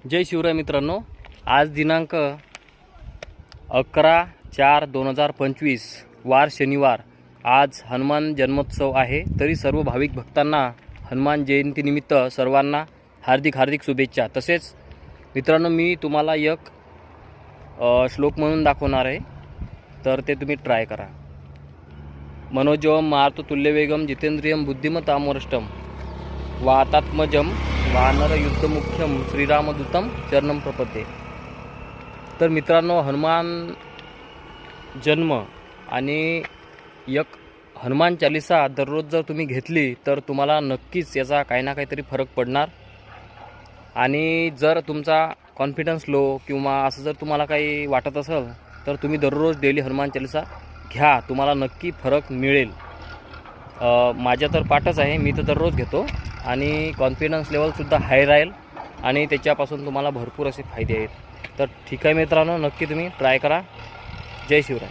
जय शिवराय मित्रांनो, आज दिनांक 11/4/2025 वार शनिवार। आज हनुमान जन्मोत्सव आहे। तरी सर्व भाविक भक्तांना हनुमान जयंतीनिमित्त सर्वांना हार्दिक शुभेच्छा। तसेच मित्रांनो, मी तुम्हाला एक श्लोक म्हणून दाखवणार आहे, तर ते तुम्ही ट्राय करा। मनोजवम मारुततुल्यवेगम जितेंद्रियम बुद्धिमतां वरिष्ठम वातात्मजम वानर युद्धमुख्यम श्रीरामदूतम चरणम प्रपद्ये। तर मित्रांनो, हनुमान जन्म आणि एक हनुमान चालीसा दररोज जर तुम्ही घेतली तर तुम्हाला नक्कीच याचा काही ना काहीतरी फरक पडणार। आणि जर तुमचा कॉन्फिडन्स लो किंवा असं जर तुम्हाला काही वाटत असेल तर तुम्ही दररोज डेली हनुमान चालीसा घ्या, तुम्हाला नक्की फरक मिळेल। माझ्या तर पाठच आहे, मी तर दररोज घेतो आणि कॉन्फिडन्स लेवलसुद्धा हाय राहील आणि त्याच्यापासून तुम्हाला भरपूर असे फायदे आहेत। तर ठीक आहे मित्रांनो, नक्की तुम्ही ट्राय करा। जय शिवराय।